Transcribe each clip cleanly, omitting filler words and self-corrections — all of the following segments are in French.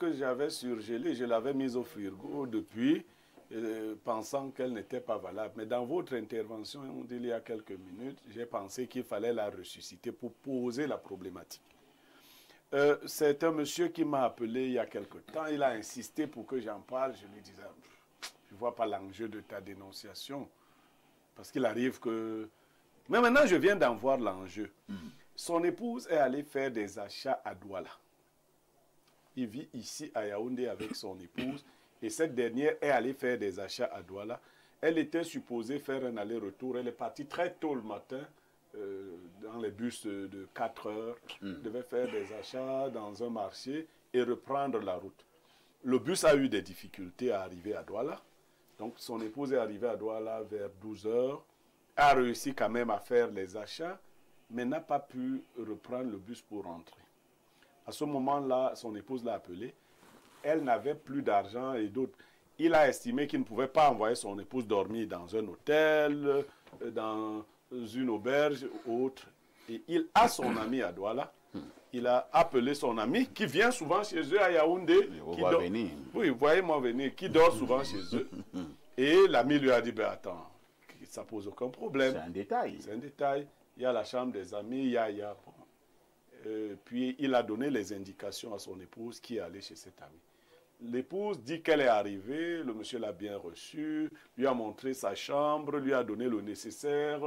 que j'avais surgelée, je l'avais mise au frigo depuis, pensant qu'elle n'était pas valable. Mais dans votre intervention, il y a quelques minutes, j'ai pensé qu'il fallait la ressusciter pour poser la problématique. C'est un monsieur qui m'a appelé il y a quelque temps. Il a insisté pour que j'en parle. Je lui disais, je ne vois pas l'enjeu de ta dénonciation. Parce qu'il arrive que... Mais maintenant, je viens d'en voir l'enjeu. Son épouse est allée faire des achats à Douala. Il vit ici à Yaoundé avec son épouse. Et cette dernière est allée faire des achats à Douala. Elle était supposée faire un aller-retour. Elle est partie très tôt le matin dans les bus de 4 heures. Elle devait faire des achats dans un marché et reprendre la route. Le bus a eu des difficultés à arriver à Douala. Donc son épouse est arrivée à Douala vers 12 heures. A réussi quand même à faire les achats, mais n'a pas pu reprendre le bus pour rentrer. À ce moment-là, son épouse l'a appelé. Elle n'avait plus d'argent et d'autres. Il a estimé qu'il ne pouvait pas envoyer son épouse dormir dans un hôtel, dans une auberge ou autre. Et il a son ami à Douala. Il a appelé son ami qui vient souvent chez eux à Yaoundé. Oui, voyez-moi venir, qui dort souvent chez eux. Et l'ami lui a dit, ben attends, ça pose aucun problème. C'est un détail. C'est un détail. Il y a la chambre des amis, il y a... puis il a donné les indications à son épouse qui est allée chez cet ami. L'épouse dit qu'elle est arrivée, le monsieur l'a bien reçue, lui a montré sa chambre, lui a donné le nécessaire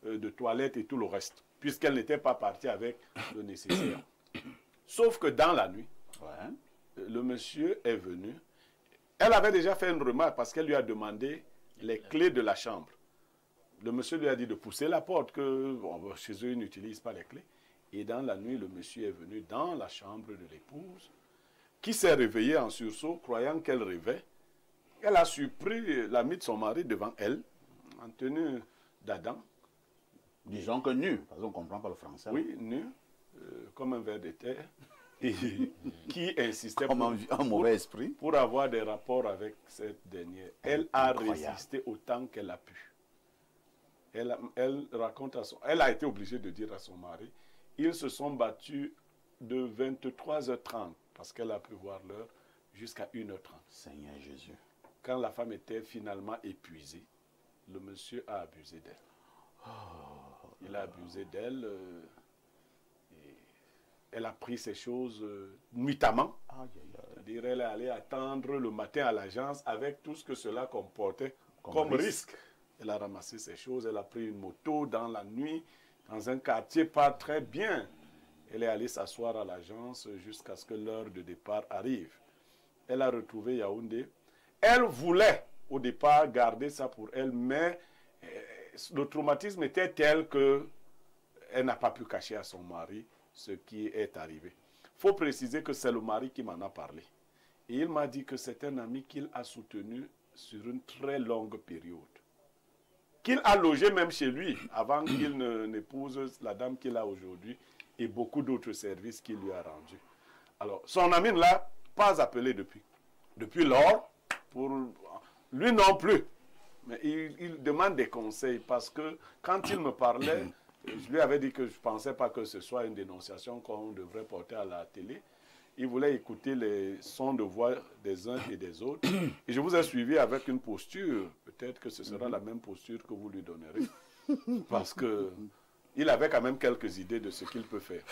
de toilette et tout le reste, puisqu'elle n'était pas partie avec le nécessaire. Sauf que dans la nuit, le monsieur est venu. Elle avait déjà fait une remarque parce qu'elle lui a demandé les clés de la chambre. Le monsieur lui a dit de pousser la porte, que bon, chez eux, ils n'utilisent pas les clés. Et dans la nuit, le monsieur est venu dans la chambre de l'épouse, qui s'est réveillée en sursaut, croyant qu'elle rêvait. Elle a surpris l'ami de son mari devant elle, en tenue d'Adam. Disons que nu, parce qu'on ne comprend pas le français. Oui, nu, comme un ver de terre, et qui insistait comme un mauvais esprit pour avoir des rapports avec cette dernière. Elle a résisté autant qu'elle a pu. Elle raconte elle a été obligée de dire à son mari, ils se sont battus de 23h30, parce qu'elle a pu voir l'heure, jusqu'à 1h30. Seigneur Jésus. Quand la femme était finalement épuisée, le monsieur a abusé d'elle. Il a abusé d'elle. Elle a pris ces choses nuitamment. C'est-à-dire elle est allée attendre le matin à l'agence avec tout ce que cela comportait comme risque. Elle a ramassé ces choses, elle a pris une moto dans la nuit, dans un quartier pas très bien. Elle est allée s'asseoir à l'agence jusqu'à ce que l'heure de départ arrive. Elle a retrouvé Yaoundé. Elle voulait au départ garder ça pour elle, mais le traumatisme était tel qu'elle n'a pas pu cacher à son mari ce qui est arrivé. Il faut préciser que c'est le mari qui m'en a parlé. Et il m'a dit que c'est un ami qu'il a soutenu sur une très longue période. Qu'il a logé même chez lui avant qu'il n'épouse la dame qu'il a aujourd'hui et beaucoup d'autres services qu'il lui a rendus. Alors, son ami ne l'a pas appelé depuis. Depuis lors, pour lui non plus. Mais il demande des conseils parce que quand il me parlait, je lui avais dit que je ne pensais pas que ce soit une dénonciation qu'on devrait porter à la télé. Il voulait écouter les sons de voix des uns et des autres. Et je vous ai suivi avec une posture. Peut-être que ce sera la même posture que vous lui donnerez. Parce qu'il avait quand même quelques idées de ce qu'il peut faire.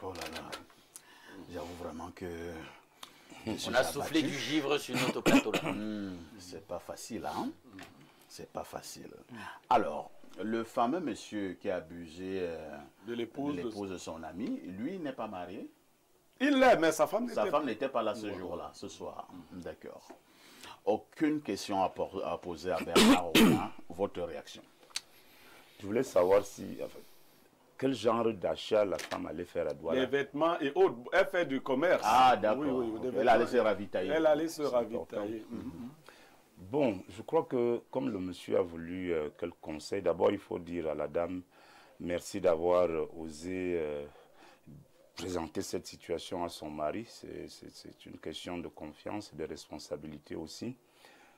Oh là là. J'avoue vraiment que... On a soufflé du givre sur notre plateau. C'est pas facile, hein? C'est pas facile. Alors, le fameux monsieur qui a abusé de l'épouse de son ami, lui n'est pas marié? Il l'est, mais sa femme n'était pas là ce jour-là, ce soir. D'accord. Aucune question à poser à Bernard Romain. Votre réaction? Je voulais savoir quel genre d'achat la femme allait faire à Douala. Les vêtements et autres. Elle fait du commerce. Ah, d'accord. Oui, elle allait se ravitailler. Elle allait se ravitailler. Bon, je crois que comme le monsieur a voulu quelques conseils, d'abord il faut dire à la dame merci d'avoir osé présenter cette situation à son mari. C'est une question de confiance et de responsabilité aussi.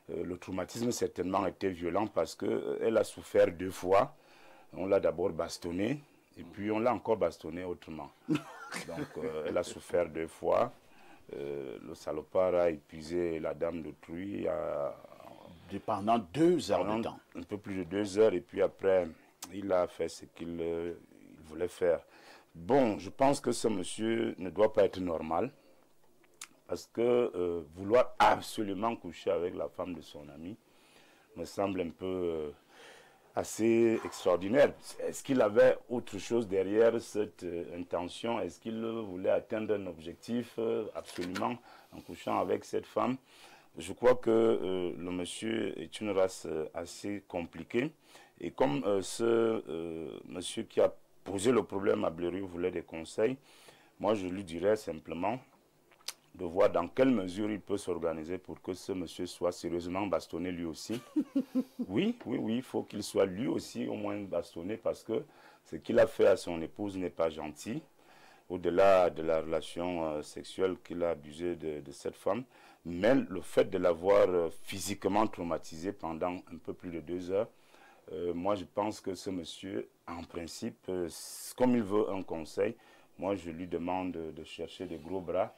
Le traumatisme certainement était violent parce qu'elle a souffert 2 fois. On l'a d'abord bastonné et puis on l'a encore bastonné autrement. Donc elle a souffert 2 fois. Le le salopard a épuisé la dame d'autrui pendant 2 heures de temps. Un peu plus de 2 heures, et puis après, il a fait ce qu'il voulait faire. Bon, je pense que ce monsieur ne doit pas être normal, parce que vouloir absolument coucher avec la femme de son ami me semble un peu assez extraordinaire. Est-ce qu'il avait autre chose derrière cette intention? Est-ce qu'il voulait atteindre un objectif absolument en couchant avec cette femme? Je crois que le monsieur est une race assez compliquée. Et comme ce monsieur qui a posé le problème à Blériot voulait des conseils, moi je lui dirais simplement de voir dans quelle mesure il peut s'organiser pour que ce monsieur soit sérieusement bastonné lui aussi. Oui, il faut qu'il soit lui aussi au moins bastonné, parce que ce qu'il a fait à son épouse n'est pas gentil. Au-delà de la relation sexuelle qu'il a abusé de cette femme, mais le fait de l'avoir physiquement traumatisé pendant un peu plus de 2 heures, moi je pense que ce monsieur, en principe, comme il veut un conseil, moi je lui demande de chercher des gros bras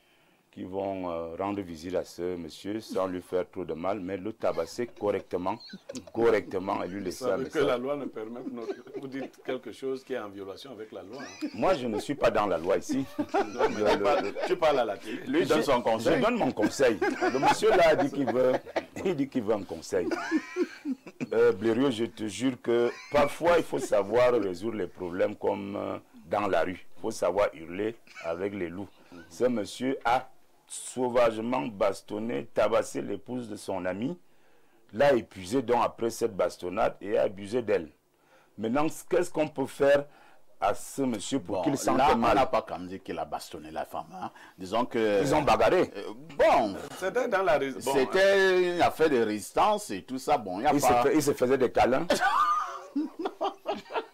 qui vont rendre visite à ce monsieur sans lui faire trop de mal, mais le tabasser correctement et lui laisser un message. Que la loi ne permet pas. Vous dites quelque chose qui est en violation avec la loi. Hein. Moi, je ne suis pas dans la loi ici. Non, mais tu parles à la télé. Lui donne son conseil. Je donne mon conseil. Le monsieur là dit qu'il veut un conseil. Blériot, je te jure que parfois il faut savoir résoudre les problèmes comme dans la rue. Il faut savoir hurler avec les loups. Ce monsieur a sauvagement bastonné, tabassé l'épouse de son ami, l'a épuisé donc après cette bastonnade et a abusé d'elle. Maintenant, qu'est-ce qu'on peut faire à ce monsieur pour qu'il sente mal? On n'a pas comme dit qu'il a bastonné la femme. Hein. Disons que... Ils ont bagarré. C'était dans la c'était une affaire de résistance et tout ça. Bon, il se faisait des câlins.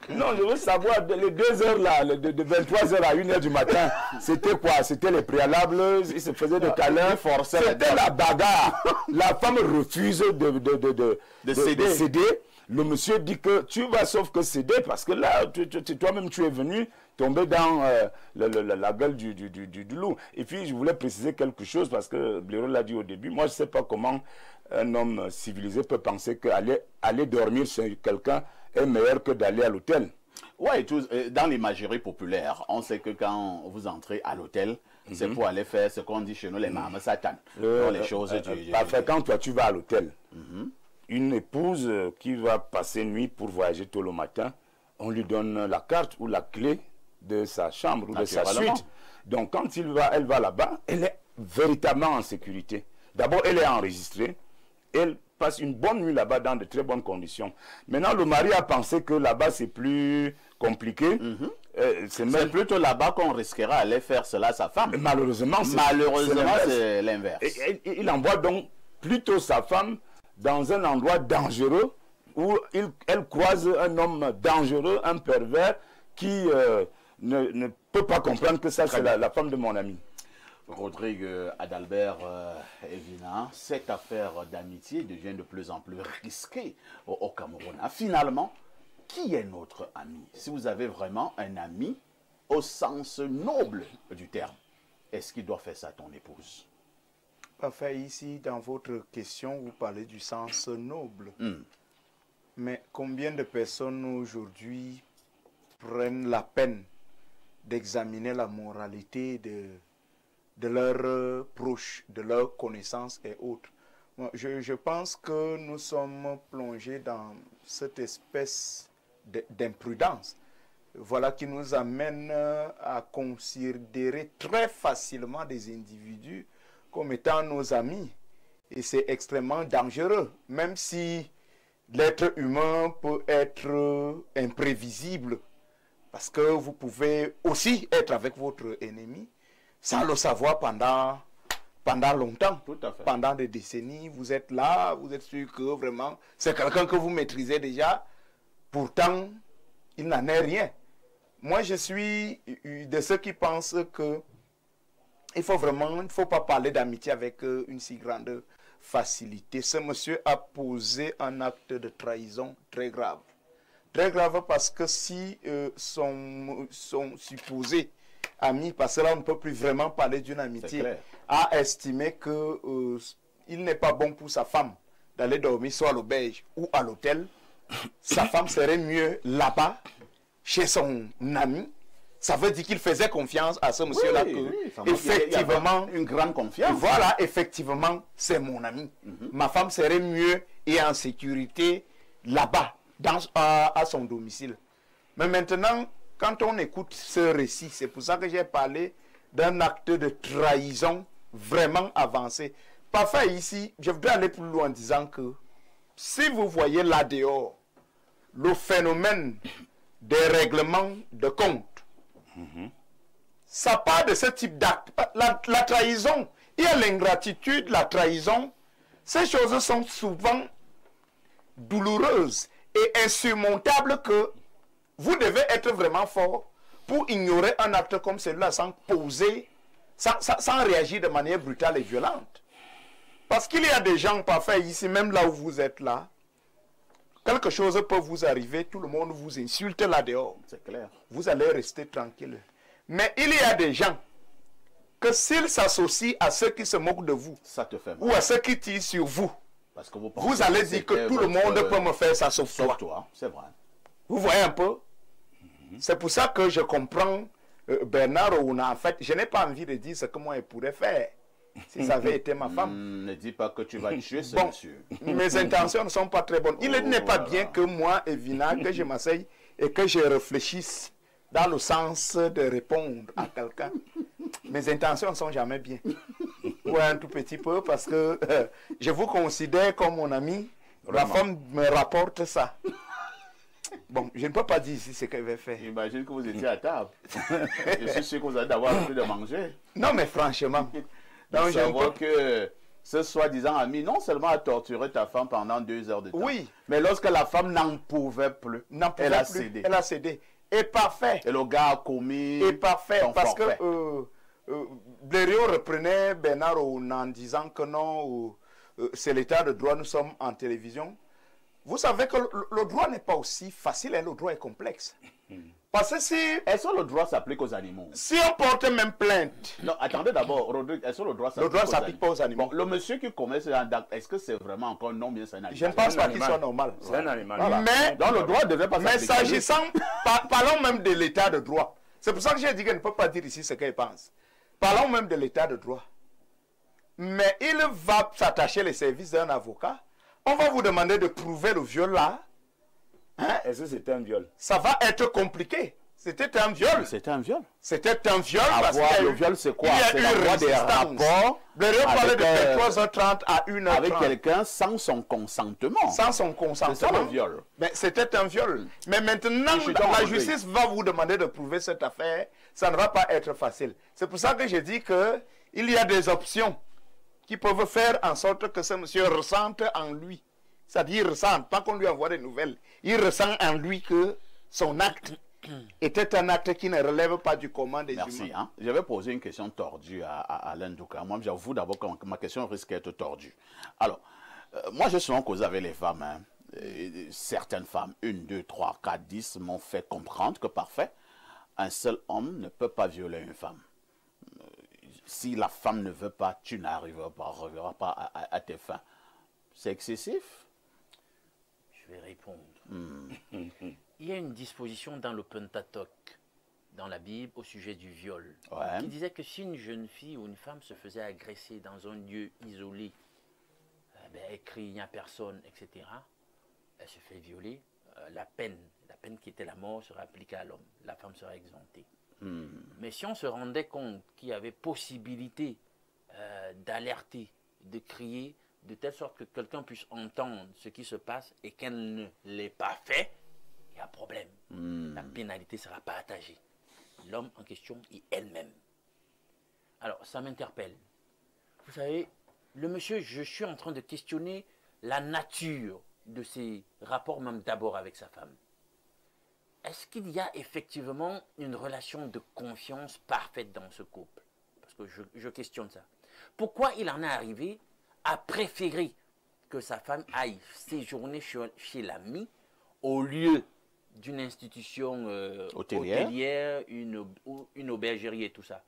Non, je veux savoir, les 2 heures là, de 23h à 1h du matin, c'était quoi? C'était les préalables, il se faisait des câlins, c'était la bagarre. La femme refuse de céder. Le monsieur dit que tu vas sauf que céder, parce que là, toi-même tu es venu tomber dans la gueule du loup. Et puis je voulais préciser quelque chose, parce que Blériot l'a dit au début, moi je ne sais pas comment un homme civilisé peut penser qu'aller dormir chez quelqu'un est meilleur que d'aller à l'hôtel. Oui, dans l'imagerie populaire, on sait que quand vous entrez à l'hôtel, c'est pour aller faire ce qu'on dit chez nous, les mamas satan. Les choses parfait, quand toi tu vas à l'hôtel, une épouse qui va passer nuit pour voyager tôt le matin, on lui donne la carte ou la clé de sa chambre ou de sa suite. Donc quand elle va là-bas, elle est véritablement en sécurité. D'abord, elle est enregistrée. Elle passe une bonne nuit là-bas dans de très bonnes conditions. Maintenant, le mari a pensé que là-bas, c'est plus compliqué. C'est plutôt là-bas qu'on risquera d'aller faire cela à sa femme. Malheureusement, c'est l'inverse. Il envoie donc plutôt sa femme dans un endroit dangereux où elle croise un homme dangereux, un pervers qui ne peut pas comprendre que ça, c'est la femme de mon ami. Rodrigue Adalbert Evina, cette affaire d'amitié devient de plus en plus risquée au Cameroun. Finalement, qui est notre ami? Si vous avez vraiment un ami au sens noble du terme, est-ce qu'il doit faire ça à ton épouse? Parfait, ici, dans votre question, vous parlez du sens noble. Mais combien de personnes aujourd'hui prennent la peine d'examiner la moralité de leurs proches, de leurs connaissances et autres? Je pense que nous sommes plongés dans cette espèce d'imprudence. Voilà qui nous amène à considérer très facilement des individus comme étant nos amis. Et c'est extrêmement dangereux, même si l'être humain peut être imprévisible, parce que vous pouvez aussi être avec votre ennemi sans le savoir pendant longtemps, tout à fait. Pendant des décennies. Vous êtes là, vous êtes sûr que vraiment c'est quelqu'un que vous maîtrisez déjà, pourtant il n'en est rien. Moi je suis de ceux qui pensent que il ne faut pas parler d'amitié avec une si grande facilité. Ce monsieur a posé un acte de trahison très grave. Très grave parce que si son supposé ami, parce que là on ne peut plus vraiment parler d'une amitié, a estimé que il n'est pas bon pour sa femme d'aller dormir soit à l'auberge ou à l'hôtel, sa femme serait mieux là-bas, chez son ami. Ça veut dire qu'il faisait confiance à ce monsieur-là que, effectivement, une grande confiance. Voilà, effectivement, c'est mon ami. Ma femme serait mieux et en sécurité là-bas, à son domicile. Mais maintenant, quand on écoute ce récit, c'est pour ça que j'ai parlé d'un acte de trahison vraiment avancé. Parfois ici, je voudrais aller plus loin en disant que si vous voyez là dehors le phénomène des règlements de compte, ça part de ce type d'acte. La trahison, il y a l'ingratitude, la trahison. Ces choses sont souvent douloureuses et insurmontables que vous devez être vraiment fort pour ignorer un acte comme celui-là sans poser, sans réagir de manière brutale et violente. Parce qu'il y a des gens parfaits ici, même là où vous êtes là, quelque chose peut vous arriver, tout le monde vous insulte là dehors. C'est clair. Vous allez rester tranquille. Mais il y a des gens que s'ils s'associent à ceux qui se moquent de vous, ça te fait mal. Ou à ceux qui tirent sur vous, parce que vous allez dire que tout le monde peut me faire ça sauf toi. C'est vrai. Vous voyez un peu? C'est pour ça que je comprends Bernard Ouna. En fait, je n'ai pas envie de dire ce que moi il pourrait faire si ça avait été ma femme. Ne dis pas que tu vas tuer ce monsieur. Mes intentions ne sont pas très bonnes. Il n'est pas bien que moi, Evina, que je m'asseye et que je réfléchisse dans le sens de répondre à quelqu'un. Mes intentions ne sont jamais bien. Ouais, un tout petit peu, parce que je vous considère comme mon ami. Vraiment. Ma femme me rapporte ça. Bon, je ne peux pas dire ici ce qu'elle va faire. J'imagine que vous étiez à table. Je suis sûr que vous allez avoir envie de manger. Non, mais franchement. Donc, je vois que ce soi-disant ami, non seulement a torturé ta femme pendant 2 heures de temps, oui, mais lorsque la femme n'en pouvait plus, elle a cédé. Elle a cédé. Et parfait. Et le gars a commis. Et parfait, parce que Blériot reprenait Bernard en disant que non, c'est l'état de droit, nous sommes en télévision. Vous savez que le droit n'est pas aussi facile, et le droit est complexe. Parce que si... Est-ce que le droit s'applique aux animaux? Si on porte même plainte... Non, attendez d'abord, Rodrigue, est-ce que le droit s'applique pas aux animaux? Bon, le monsieur qui commet ce acte, est-ce que c'est vraiment encore non bien, c'est un animal? Je ne pense pas qu'il soit normal. C'est un animal. Voilà. Mais, donc le droit devait pas s'appliquer. Mais s'agissant... parlons même de l'état de droit. C'est pour ça que j'ai dit qu'elle ne peut pas dire ici ce qu'elle pense. Parlons même de l'état de droit. Mais il va s'attacher les services d'un avocat. On va vous demander de prouver le viol là. Hein? Est-ce que c'était un viol? Ça va être compliqué. C'était un viol. C'était un viol. C'était un viol parce que le viol c'est quoi? Il y a eu des rapports. Blériot parlait de 23h30 à 1h30. Avec quelqu'un sans son consentement. Sans son consentement. C'est ça le viol. Mais c'était un viol. Mais maintenant, la justice va vous demander de prouver cette affaire. Ça ne va pas être facile. C'est pour ça que je dis que il y a des options qui peuvent faire en sorte que ce monsieur ressente en lui. C'est-à-dire, il ressent, pas qu'on lui envoie des nouvelles, il ressent en lui que son acte était un acte qui ne relève pas du commun des humains. Merci. Hein? Je vais poser une question tordue à Alain Douka. Moi, j'avoue d'abord que ma question risque d'être tordue. Alors, moi, je suis souvent causé avec les femmes. Hein. Certaines femmes, 1, 2, 3, 4, 10, m'ont fait comprendre que parfait, un seul homme ne peut pas violer une femme. Si la femme ne veut pas, tu n'arriveras pas à tes fins. C'est excessif? Je vais répondre. Il y a une disposition dans le Pentateuque, dans la Bible, au sujet du viol, qui disait que si une jeune fille ou une femme se faisait agresser dans un lieu isolé, elle crie, il n'y a personne, etc., elle se fait violer, la peine qui était la mort sera appliquée à l'homme, la femme sera exemptée. Mais si on se rendait compte qu'il y avait possibilité d'alerter, de crier, de telle sorte que quelqu'un puisse entendre ce qui se passe et qu'elle ne l'ait pas fait, il y a un problème. La pénalité ne sera pas attachée. L'homme en question est elle-même. Alors, ça m'interpelle. Vous savez, le monsieur, je suis en train de questionner la nature de ses rapports, même d'abord avec sa femme. Est-ce qu'il y a effectivement une relation de confiance parfaite dans ce couple? Parce que je questionne ça. Pourquoi il en est arrivé à préférer que sa femme aille séjourner chez l'ami au lieu d'une institution hôtelière, une aubergerie et tout ça?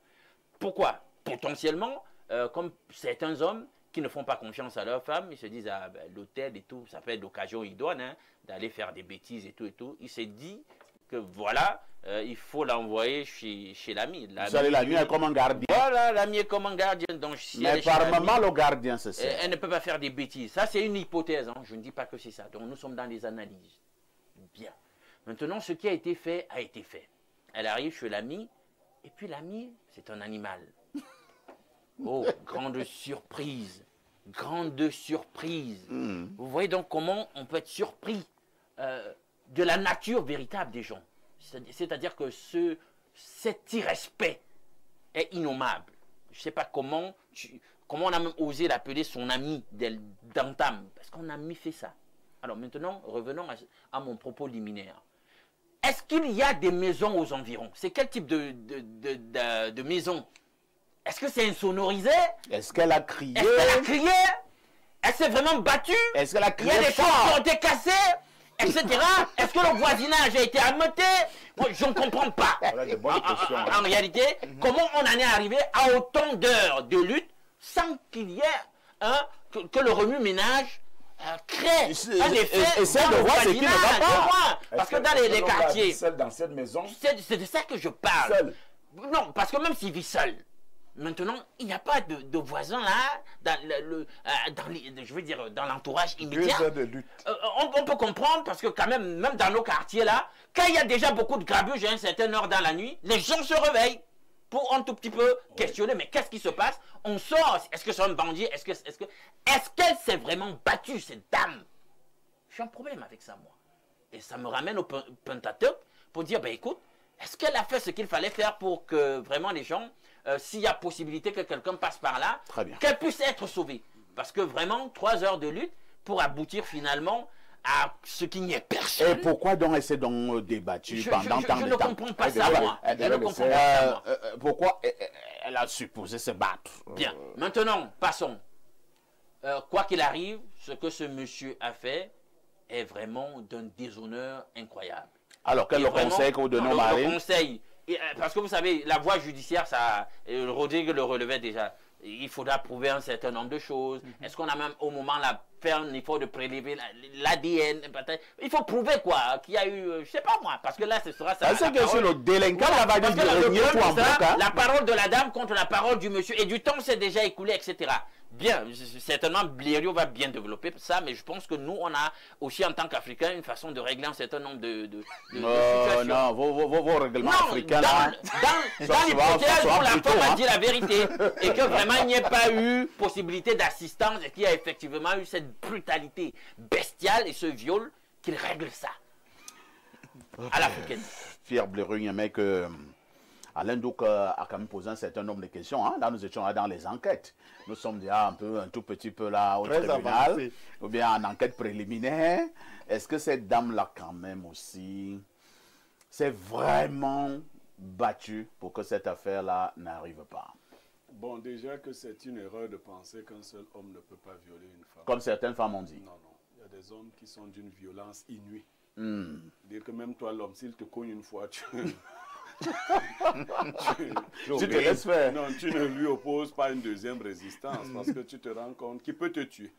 Pourquoi? Potentiellement, comme certains hommes qui ne font pas confiance à leur femme, ils se disent, ah, ben, l'hôtel et tout, ça peut être l'occasion idoine hein, d'aller faire des bêtises et tout et tout. Il s'est dit que voilà, il faut l'envoyer chez l'ami. L'ami est comme un gardien. Voilà, l'ami est comme un gardien. Donc, si mais par moment, le gardien, c'est ça. Elle ne peut pas faire des bêtises. Ça, c'est une hypothèse. Hein. Je ne dis pas que c'est ça. Donc, nous sommes dans les analyses. Bien. Maintenant, ce qui a été fait, a été fait. Elle arrive chez l'ami, et puis l'ami, c'est un animal. Oh, grande surprise. Grande surprise. Vous voyez donc comment on peut être surpris de la nature véritable des gens. C'est-à-dire que cet irrespect est innommable. Je ne sais pas comment on a même osé l'appeler son ami d'entame. Parce qu'on a mis fait ça. Alors maintenant, revenons à mon propos liminaire. Est-ce qu'il y a des maisons aux environs? C'est quel type de maison? Est-ce que c'est insonorisé? Est-ce qu'elle a crié? Est-ce qu'elle a crié? Elle s'est vraiment battue? Est-ce qu'elle a crié? Il y a des choses qui ont été cassées, etc. Est-ce que le voisinage a été ameuté? Moi, je ne comprends pas. Voilà de bonnes questions, hein. En réalité, comment on en est arrivé à autant d'heures de lutte sans qu'il y ait que le remue-ménage crée un effet essaie de voir ce qui ne va pas. Parce que dans les quartiers, seul dans cette maison, c'est de ça que je parle. Seul. Non, parce que même s'il vit seul, maintenant, il n'y a pas de voisins là, je veux dire, dans l'entourage immédiat. 2 heures de lutte. On peut comprendre parce que quand même dans nos quartiers là, quand il y a déjà beaucoup de grabuge à un certain heure dans la nuit, les gens se réveillent pour un tout petit peu questionner, mais qu'est-ce qui se passe? On sort, est-ce que c'est un bandit? Est-ce qu'elle s'est vraiment battue, cette dame? J'ai un problème avec ça, moi. Et ça me ramène au Pentateuque pour dire, ben écoute, est-ce qu'elle a fait ce qu'il fallait faire pour que vraiment les gens, s'il y a possibilité que quelqu'un passe par là, qu'elle puisse être sauvée? Parce que vraiment, 3 heures de lutte pour aboutir finalement à ce qu'il n'y ait personne. Et pourquoi donc elle s'est donc débattue pendant tant de temps? Je ne comprends pas ça, moi. Je ne comprends pas ça, moi. Pourquoi elle a supposé se battre? Bien. Maintenant, passons. Quoi qu'il arrive, ce que ce monsieur a fait est vraiment d'un déshonneur incroyable. Alors, quel est le conseil que vous donnez au mari? Le conseil, parce que vous savez, la voie judiciaire, ça, Rodrigue le relevait déjà. Il faudra prouver un certain nombre de choses. Est-ce qu'on a même au moment là fait un effort de prélever l'ADN? Il faut prouver quoi, qu'il y a eu, je sais pas moi, parce que là ce sera ça. Est-ce que sur le délinquant, on va dire la parole de la dame contre la parole du monsieur, et du temps s'est déjà écoulé, etc. Bien, certainement Blériot va bien développer ça, mais je pense que nous, on a aussi en tant qu'Africains une façon de régler un certain nombre de situations. Non, vos règlements africains là. Dans l'hypothèse où la femme a dit la vérité et que vraiment il n'y ait pas eu possibilité d'assistance et qu'il y a effectivement eu cette brutalité bestiale et ce viol, qu'il règle ça à l'africaine. Pierre Blériot, il y a un mec. Alain Douk a quand même posé un certain nombre de questions. Hein. Là, nous étions là dans les enquêtes. Nous sommes déjà un tout petit peu là au tribunal, ou bien en enquête préliminaire. Est-ce que cette dame-là, quand même aussi, s'est vraiment battue pour que cette affaire-là n'arrive pas? Bon, déjà que c'est une erreur de penser qu'un seul homme ne peut pas violer une femme. Comme certaines femmes ont dit. Non, non. Il y a des hommes qui sont d'une violence inouïe. Dire que même toi, l'homme, s'il te cogne une fois, tu te laisses faire. Non, tu ne lui opposes pas une deuxième résistance parce que tu te rends compte qu'il peut te tuer.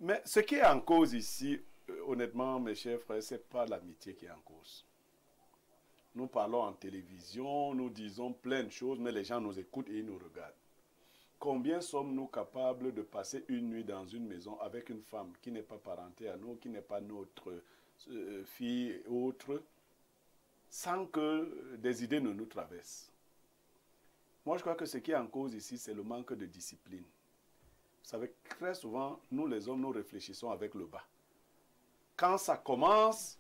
Mais ce qui est en cause ici, honnêtement, mes chers frères, ce n'est pas l'amitié qui est en cause. Nous parlons en télévision, nous disons plein de choses, mais les gens nous écoutent et ils nous regardent. Combien sommes-nous capables de passer une nuit dans une maison avec une femme qui n'est pas parentée à nous, qui n'est pas notre fille et autres, sans que des idées ne nous traversent? Moi, je crois que ce qui est en cause ici, c'est le manque de discipline. Vous savez, très souvent, nous les hommes, nous réfléchissons avec le bas. Quand ça commence,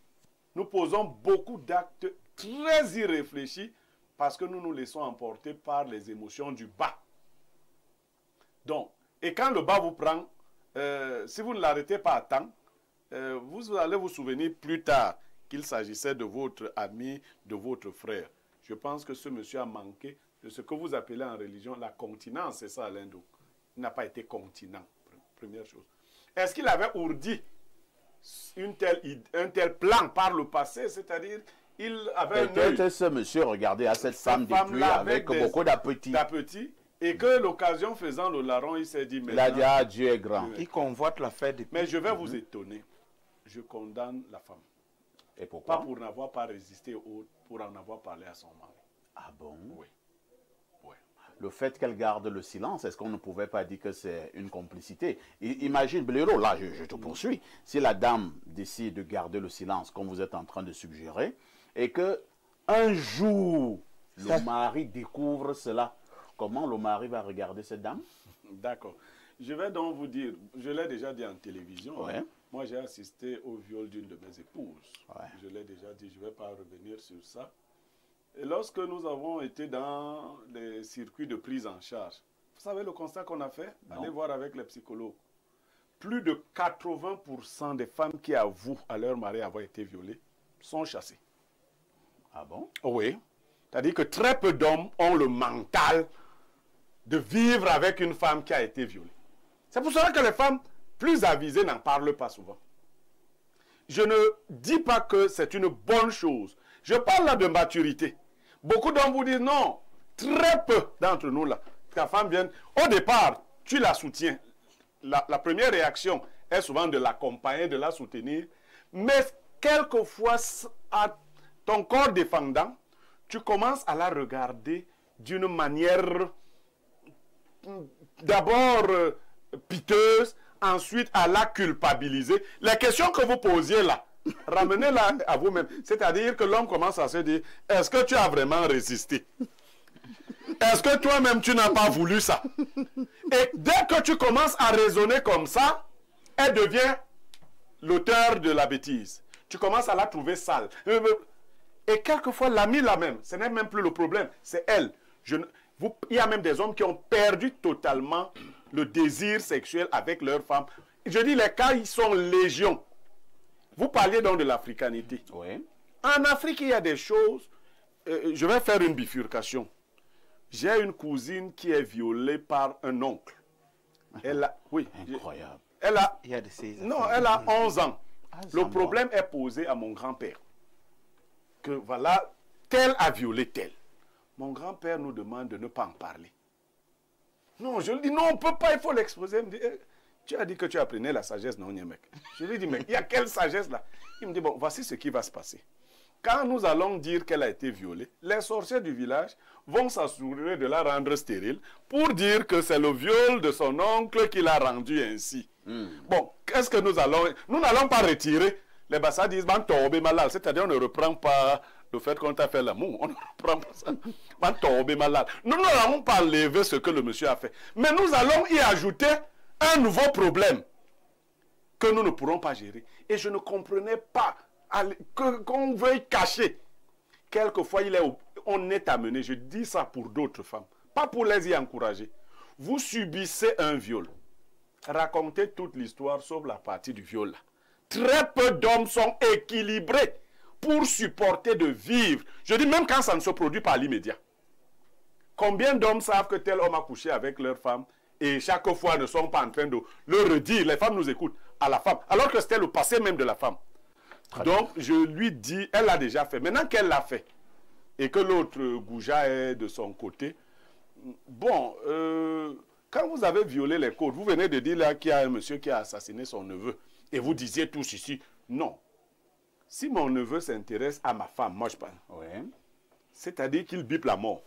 nous posons beaucoup d'actes très irréfléchis parce que nous nous laissons emporter par les émotions du bas. Donc, et quand le bas vous prend, si vous ne l'arrêtez pas à temps, vous allez vous souvenir plus tard qu'il s'agissait de votre ami, de votre frère. Je pense que ce monsieur a manqué de ce que vous appelez en religion la continence, c'est ça l'Indo. Il n'a pas été continent, première chose. Est-ce qu'il avait ourdi un tel plan par le passé, c'est-à-dire il avait peut-être ce monsieur regardait à cette femme depuis avec beaucoup d'appétit. Et que l'occasion faisant le larron, il s'est dit... Il a dit, ah, Dieu est grand. Il convoite la fête des... Mais je vais vous étonner. Je condamne la femme. Et pourquoi? Pas pour n'avoir pas résisté ou pour en avoir parlé à son mari. Ah bon? Oui. Oui. Le fait qu'elle garde le silence, est-ce qu'on ne pouvait pas dire que c'est une complicité? Imagine, Blaireau, là, je te poursuis. Si la dame décide de garder le silence, comme vous êtes en train de suggérer, et que un jour, le mari découvre cela, comment le mari va regarder cette dame? D'accord. Je vais donc vous dire, je l'ai déjà dit en télévision, Ouais. Moi j'ai assisté au viol d'une de mes épouses. Ouais. Je l'ai déjà dit, je ne vais pas revenir sur ça. Et lorsque nous avons été dans les circuits de prise en charge, vous savez le constat qu'on a fait? Non. Allez voir avec les psychologues. Plus de 80% des femmes qui avouent à leur mari avoir été violées sont chassées. Ah bon? Oui. C'est-à-dire que très peu d'hommes ont le mental de vivre avec une femme qui a été violée. C'est pour cela que les femmes plus avisées n'en parlent pas souvent. Je ne dis pas que c'est une bonne chose. Je parle là de maturité. Beaucoup d'hommes vous disent non, très peu d'entre nous là. Ta femme vient, au départ, tu la soutiens. La première réaction est souvent de l'accompagner, de la soutenir. Mais quelquefois, à ton corps défendant, tu commences à la regarder d'une manière d'abord piteuse, ensuite à la culpabiliser. Les questions que vous posiez là, ramenez-la à vous-même. C'est-à-dire que l'homme commence à se dire, est-ce que tu as vraiment résisté? Est-ce que toi-même tu n'as pas voulu ça? Et dès que tu commences à raisonner comme ça, elle devient l'auteur de la bêtise. Tu commences à la trouver sale. Et quelquefois, l'ami là même, ce n'est même plus le problème, c'est elle. Il y a même des hommes qui ont perdu totalement le désir sexuel avec leur femme. Je dis, les cas, ils sont légion. Vous parliez donc de l'africanité. Oui. En Afrique, il y a des choses... je vais faire une bifurcation. J'ai une cousine qui est violée par un oncle. Elle a... Oui. Incroyable. Elle a... Il y a de ces Non, elle a 11 ans. Ah, Le problème est posé à mon grand-père. Que voilà, tel a violé tel. Mon grand-père nous demande de ne pas en parler. Non, je lui dis, non, on ne peut pas, il faut l'exposer. Il me dit, tu as dit que tu apprenais la sagesse, non, mec. Je lui dis, mais il y a quelle sagesse là? Il me dit, bon, voici ce qui va se passer. Quand nous allons dire qu'elle a été violée, les sorciers du village vont s'assurer de la rendre stérile pour dire que c'est le viol de son oncle qui l'a rendue ainsi. Bon, qu'est-ce que nous allons... Nous n'allons pas retirer. Les Bassa disent, c'est-à-dire on ne reprend pas le fait qu'on t'a fait l'amour. On ne reprend pas ça. Nous n'allons pas enlever ce que le monsieur a fait. Mais nous allons y ajouter un nouveau problème que nous ne pourrons pas gérer. Et je ne comprenais pas qu'on veuille cacher. Quelquefois, on est amené, je dis ça pour d'autres femmes, pas pour les y encourager. Vous subissez un viol. Racontez toute l'histoire sauf la partie du viol. Très peu d'hommes sont équilibrés pour supporter de vivre. Je dis même quand ça ne se produit pas à l'immédiat. Combien d'hommes savent que tel homme a couché avec leur femme et chaque fois ne sont pas en train de le redire. Les femmes nous écoutent à la femme, alors que c'était le passé même de la femme. Donc je lui dis, elle l'a déjà fait. Maintenant qu'elle l'a fait et que l'autre Gouja est de son côté, bon, quand vous avez violé les codes, vous venez de dire là qu'il y a un monsieur qui a assassiné son neveu et vous disiez tous ici, non. Si mon neveu s'intéresse à ma femme, moi je parle. Oui. C'est-à-dire qu'il bipe la mort.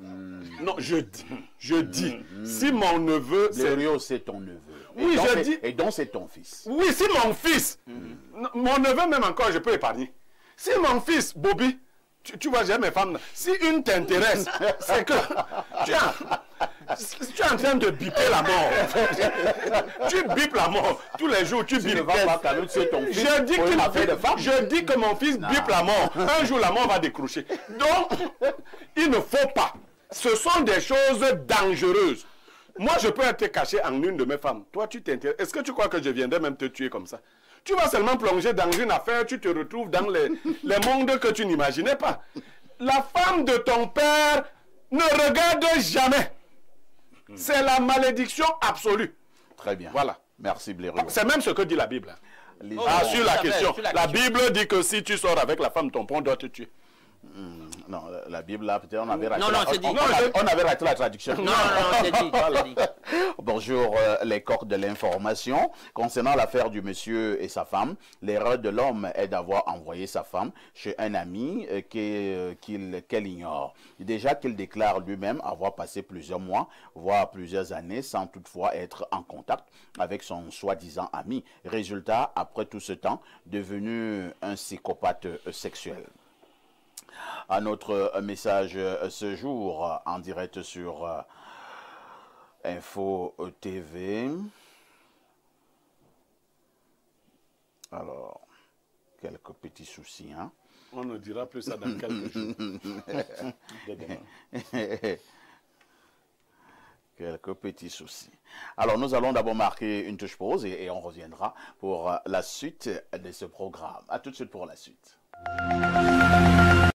Non, je dis, si mon neveu... c'est ton neveu. Oui, je dis... Et donc c'est ton fils. Oui, si mon fils, mon neveu même encore, je peux épargner. Si mon fils, Bobby, tu vois, j'aime mes femmes, si une t'intéresse, c'est que tu es en train de biper la mort. Tu bipes la mort. Tous les jours, tu bipes. Je dis que mon fils bipe la mort. Un jour, la mort va décrocher. Donc, il ne faut pas. Ce sont des choses dangereuses. Moi, je peux être caché en une de mes femmes. Toi, tu t'intéresses. Est-ce que tu crois que je viendrais même te tuer comme ça? Tu vas seulement plonger dans une affaire, tu te retrouves dans les mondes que tu n'imaginais pas. La femme de ton père ne regarde jamais. C'est la malédiction absolue. Très bien. Voilà. Merci, Blaireau. C'est même ce que dit la Bible. Sur la question. La Bible dit que si tu sors avec la femme, ton père doit te tuer. Non, la Bible, là, peut-être on avait raté, on avait raté la traduction. Non, c'est dit. Bonjour, les corps de l'information. Concernant l'affaire du monsieur et sa femme, l'erreur de l'homme est d'avoir envoyé sa femme chez un ami qu'elle ignore. Déjà qu'il déclare lui-même avoir passé plusieurs mois, voire plusieurs années, sans toutefois être en contact avec son soi-disant ami. Résultat, après tout ce temps, devenu un psychopathe sexuel. À notre message ce jour en direct sur Info TV. Alors, quelques petits soucis, hein. On nous dira plus ça dans quelques jours. Quelques petits soucis. Alors, nous allons d'abord marquer une touche pause et on reviendra pour la suite de ce programme. À tout de suite pour la suite.